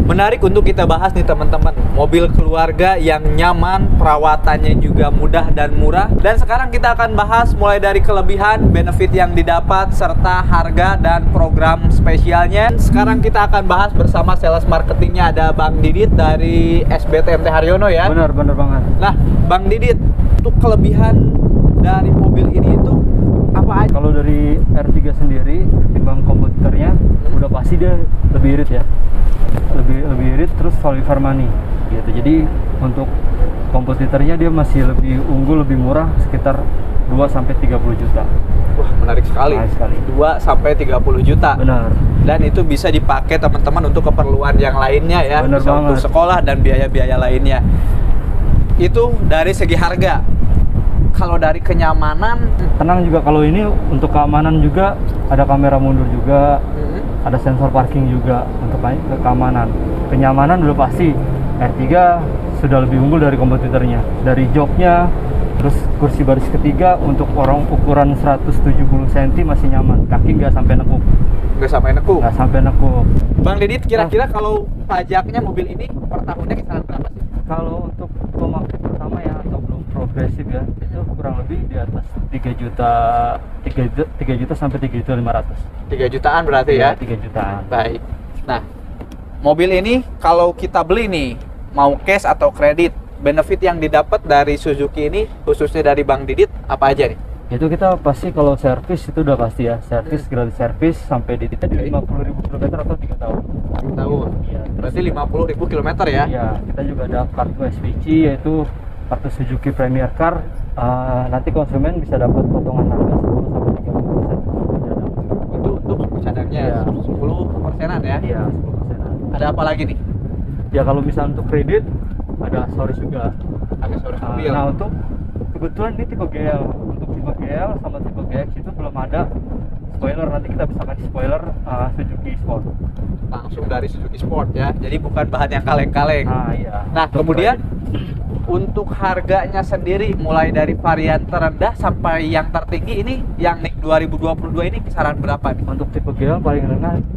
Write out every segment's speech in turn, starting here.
Menarik untuk kita bahas nih teman-teman. Mobil keluarga yang nyaman, perawatannya juga mudah dan murah. Dan sekarang kita akan bahas mulai dari kelebihan, benefit yang didapat, serta harga dan program spesialnya. Sekarang kita akan bahas bersama sales marketingnya, ada Bang Didit dari SBT MT Haryono ya. Benar banget. Nah, Bang Didit, untuk kelebihan dari mobil ini itu apa aja? Kalau dari R3 sendiri, timbang komputernya udah pasti dia lebih irit ya. Lebih irit, terus value for money gitu. Jadi untuk kompetitornya dia masih lebih unggul, lebih murah, sekitar 2-30 juta. Wah, menarik sekali. 2-30 juta. Benar. Dan itu bisa dipakai teman-teman untuk keperluan yang lainnya ya. Benar bisa banget. untuk sekolah dan biaya-biaya lainnya. Itu dari segi harga. Kalau dari kenyamanan, Tenang juga, kalau ini untuk keamanan juga ada kamera mundur juga, ada sensor parking juga untuk keamanan. Kenyamanan udah pasti R3 sudah lebih unggul dari kompetitornya. Dari joknya, terus kursi baris ketiga untuk orang ukuran 170 cm masih nyaman, kaki nggak sampai nekuk. Nggak sampai nekuk. Bang Didit, kira-kira kalau pajaknya mobil ini per tahunnya kisaran berapa sih? Kalau untuk pemakai pertama ya, atau belum progresif ya, itu kurang lebih di atas 3 juta sampai 3.500.000. 3 jutaan berarti ya? 3 jutaan. Baik. Nah, mobil ini kalau kita beli nih, mau cash atau kredit, benefit yang didapat dari Suzuki ini, khususnya dari Bang Didit, apa aja nih? Itu kita pasti kalau servis itu udah pasti ya, servis gratis servis sampai di 50.000 km atau 3 tahun. 3 tahun. Iya, Berarti 50.000 km ya? Iya, kita juga ada kartu SVC, yaitu kartu Suzuki Premier Car. Nanti konsumen bisa dapat potongan harga 10-30%. Untuk suku cadangnya Iya. 10%-an ya? Iya, 10%. Ada apa lagi nih? Ya kalau misalnya untuk kredit ada aksesoris juga. Aksesoris mobil. Nah, untuk kebetulan ini tipe GL. Untuk tipe GL sama tipe GX itu belum ada spoiler. Nanti kita bisa kasih spoiler Suzuki Sport. Langsung dari Suzuki Sport ya. Jadi bukan bahan yang kaleng-kaleng. Iya. Nah, Untuk kemudian kredit. untuk harganya sendiri mulai dari varian terendah sampai yang tertinggi ini, yang NIK 2022 ini kisaran berapa nih? Untuk tipe GL paling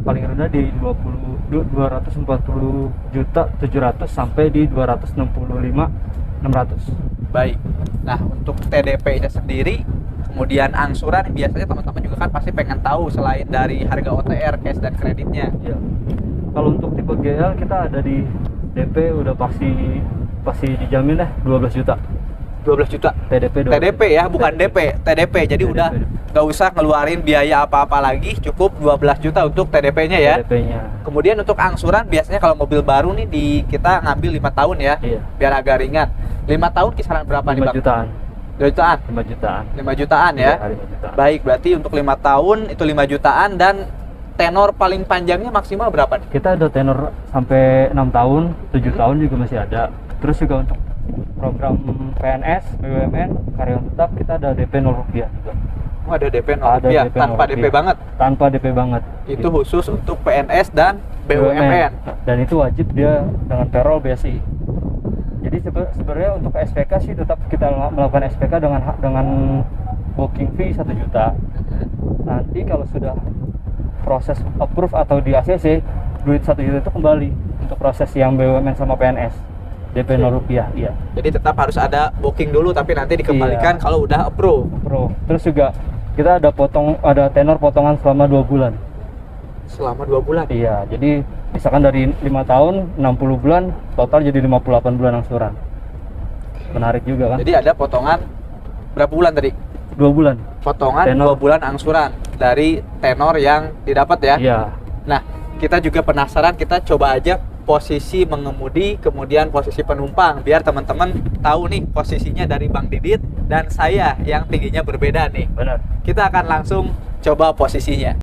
rendah di 240 juta 700 sampai di 265.600. Baik. Nah, untuk TDP-nya sendiri, kemudian angsuran, biasanya teman-teman juga kan pasti pengen tahu selain dari harga OTR, cash dan kreditnya. Iya. Kalau untuk tipe GL kita ada di DP udah pasti dijamin deh 12 juta. 12 juta. TDP 12 TDP ya, bukan DP, TDP. Jadi TDP. udah nggak usah ngeluarin biaya apa-apa lagi, cukup 12 juta untuk TDP-nya ya. TDP-nya. Kemudian untuk angsuran biasanya kalau mobil baru nih kita ngambil 5 tahun ya. Iya. Biar agak ringan. 5 tahun kisaran berapa nih, 5 Bang? jutaan. 2 jutaan. 5 jutaan. 5 jutaan ya. Iya, 5 jutaan. Baik, berarti untuk 5 tahun itu 5 jutaan dan tenor paling panjangnya maksimal berapa nih? Kita ada tenor sampai 6 tahun, 7 tahun juga masih ada. Terus juga untuk program PNS, BUMN, karyawan tetap kita ada DP 0 rupiah juga. Oh, ada DP 0 Ada rupiah, DP 0 tanpa DP rupiah. banget. Tanpa DP banget. Itu khusus untuk PNS dan BUMN. Dan itu wajib dia dengan payroll BSI. Jadi sebenarnya untuk SPK sih tetap kita melakukan SPK dengan booking fee 1 juta. Nanti kalau sudah proses approve atau di ACC, duit 1 juta itu kembali untuk proses yang BUMN sama PNS. DP 0 rupiah, iya. Jadi tetap harus ada booking dulu, tapi nanti dikembalikan kalau udah approve. Terus juga kita ada tenor potongan selama 2 bulan. Selama 2 bulan? Iya, jadi misalkan dari 5 tahun, 60 bulan, total jadi 58 bulan angsuran. Menarik juga kan? Jadi ada potongan berapa bulan tadi? 2 bulan. Potongan Tenor. 2 bulan angsuran dari tenor yang didapat ya? Iya. Nah, kita juga penasaran, kita coba aja posisi mengemudi, kemudian posisi penumpang, biar teman-teman tahu nih posisinya dari Bang Didit dan saya yang tingginya berbeda nih. Benar. Kita akan langsung coba posisinya.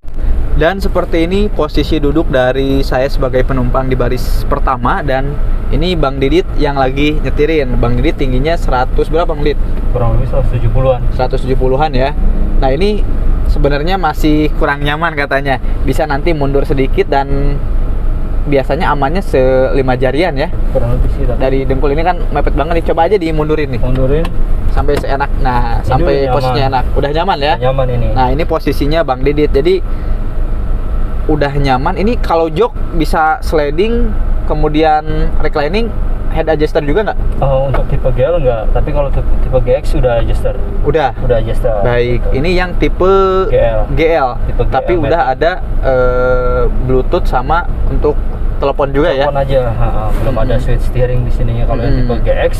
Dan seperti ini posisi duduk dari saya sebagai penumpang di baris pertama, dan ini Bang Didit yang lagi nyetirin. Bang Didit tingginya 100 berapa, Bang Didit? Kurang lebih 170-an. 170-an ya. Nah, ini sebenarnya masih kurang nyaman katanya. Bisa nanti mundur sedikit, dan biasanya amannya 5 jarian ya. Kurang lebih sih. Dari dengkul ini kan mepet banget nih. Coba aja dimundurin nih. Mundurin. Sampai seenak. Nah, Ini sampai udah posisinya enak. Udah nyaman ya? Nyaman ini. Nah, ini posisinya Bang Didit. Jadi udah nyaman. Ini kalau jok bisa sliding kemudian reclining, head adjuster juga nggak? Untuk tipe GL enggak, tapi kalau tipe GX sudah adjuster. Udah Adjuster. baik, Gitu. ini yang tipe GL. Tipe Tapi GL udah Matic. ada Bluetooth sama untuk telepon juga ya. Telepon aja, belum ada switch steering di sininya. Kalau yang tipe GX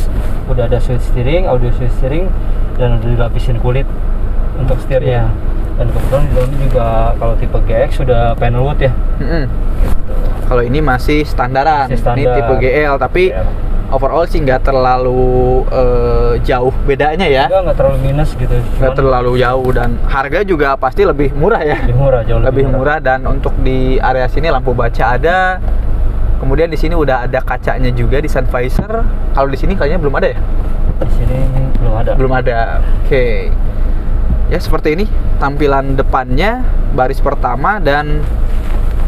udah ada switch steering, audio switch steering, dan udah dilapisin kulit untuk setirnya. Dan kebetulan di dalamnya juga kalau tipe GX sudah panel wood ya. Kalau ini masih standaran, Masih standar. ini tipe GL, tapi GL. overall sih nggak terlalu jauh bedanya ya. Nggak terlalu minus gitu. Nggak terlalu jauh, dan harga juga pasti lebih murah ya. Lebih murah, jauh Lebih murah. Dan untuk di area sini lampu baca ada. Kemudian di sini udah ada kacanya juga di sun visor. Kalau di sini kayaknya belum ada ya? Di sini belum ada. Belum ada. Oke. Ya seperti ini tampilan depannya, baris pertama, dan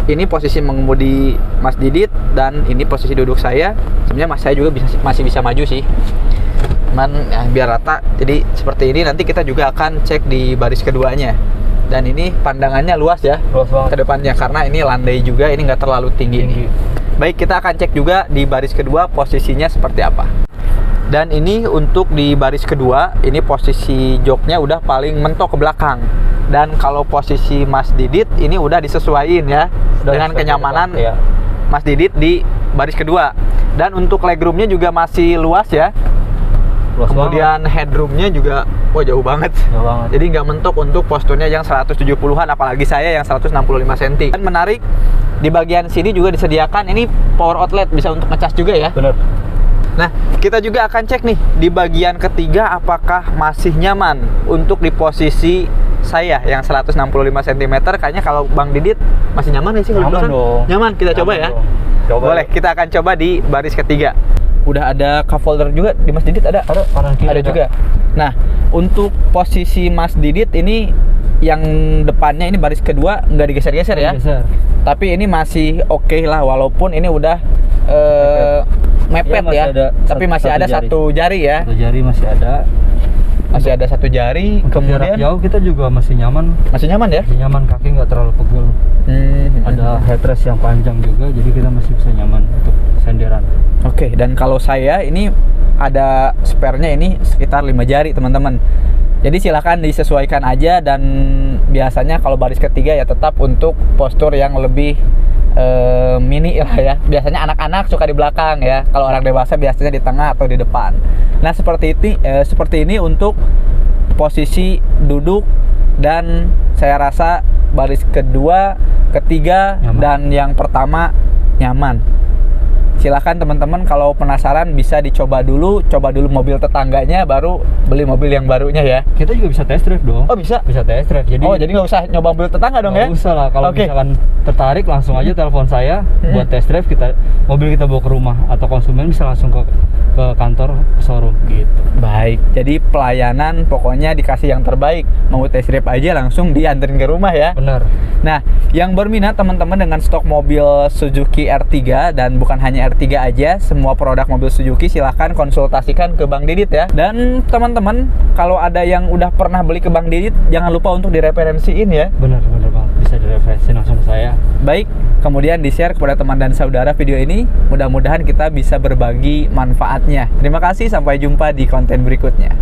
ini posisi mengemudi Mas Didit dan ini posisi duduk saya. Sebenarnya Mas saya juga masih bisa maju sih. Cuman ya, biar rata. Jadi seperti ini nanti kita juga akan cek di baris keduanya. Dan ini pandangannya luas ya. Luas banget. Ke depannya karena ini landai juga, ini nggak terlalu tinggi. Nih. Baik, kita akan cek juga di baris kedua posisinya seperti apa. Dan ini untuk di baris kedua, ini posisi joknya udah paling mentok ke belakang. Dan kalau posisi Mas Didit ini udah disesuaiin ya dengan kenyamanan ya. Mas Didit di baris kedua. Dan untuk legroomnya juga masih luas ya. Luas Kemudian headroomnya juga jauh banget. Jauh banget. Jadi nggak mentok untuk posturnya yang 170-an, apalagi saya yang 165 cm. Dan menarik, di bagian sini juga disediakan ini power outlet, bisa untuk ngecas juga ya. Bener. Nah, kita juga akan cek nih di bagian ketiga apakah masih nyaman untuk di posisi saya yang 165 cm. Kayaknya kalau Bang Didit masih nyaman ya sih? Nyaman dong. Nyaman, kita coba ya. Coba. Boleh, kita akan coba di baris ketiga. Udah ada cup holder juga di Mas Didit, ada? Kanan kiri Ada juga. Nah, untuk posisi Mas Didit ini yang depannya ini baris kedua nggak digeser-geser ya. Geser. Tapi ini masih oke lah, walaupun ini udah mepet ya. Tapi masih ada satu jari ya. Satu jari masih ada. Masih ada satu jari. Untuk jarak Kemudian jauh kita juga masih nyaman. masih nyaman ya. Masih nyaman, kaki nggak terlalu pegel. Ada headrest yang panjang juga, jadi kita masih bisa nyaman untuk senderan. Oke, dan kalau saya ini ada spare-nya ini sekitar 5 jari teman-teman. Jadi silakan disesuaikan aja, dan biasanya kalau baris ketiga ya tetap untuk postur yang lebih mini lah ya. Biasanya anak-anak suka di belakang ya. Kalau orang dewasa biasanya di tengah atau di depan. Nah, seperti ini untuk posisi duduk, dan saya rasa baris kedua, ketiga, nyaman. dan yang pertama nyaman. Silahkan teman-teman kalau penasaran bisa coba dulu mobil tetangganya, baru beli mobil yang barunya ya. Kita juga bisa test drive dong. Oh, bisa? Bisa test drive. Jadi Jadi nggak usah nyoba mobil tetangga dong ya? nggak usah lah. Kalau Oke. misalkan tertarik, langsung aja telepon saya buat test drive. Mobil kita bawa ke rumah, atau konsumen bisa langsung ke kantor, ke showroom gitu. Baik, jadi pelayanan pokoknya dikasih yang terbaik. Mau test drive aja langsung dianterin ke rumah ya. Benar. Nah, yang berminat teman-teman dengan stok mobil Suzuki R3, dan bukan hanya R3 aja, semua produk mobil Suzuki silahkan konsultasikan ke Bang Didit ya. Dan teman-teman, kalau ada yang udah pernah beli ke Bang Didit, jangan lupa untuk direferensiin ya. Benar banget. Bisa direferensi langsung ke saya. Baik, kemudian di-share kepada teman dan saudara video ini. Mudah-mudahan kita bisa berbagi manfaatnya. Terima kasih, sampai jumpa di konten berikutnya.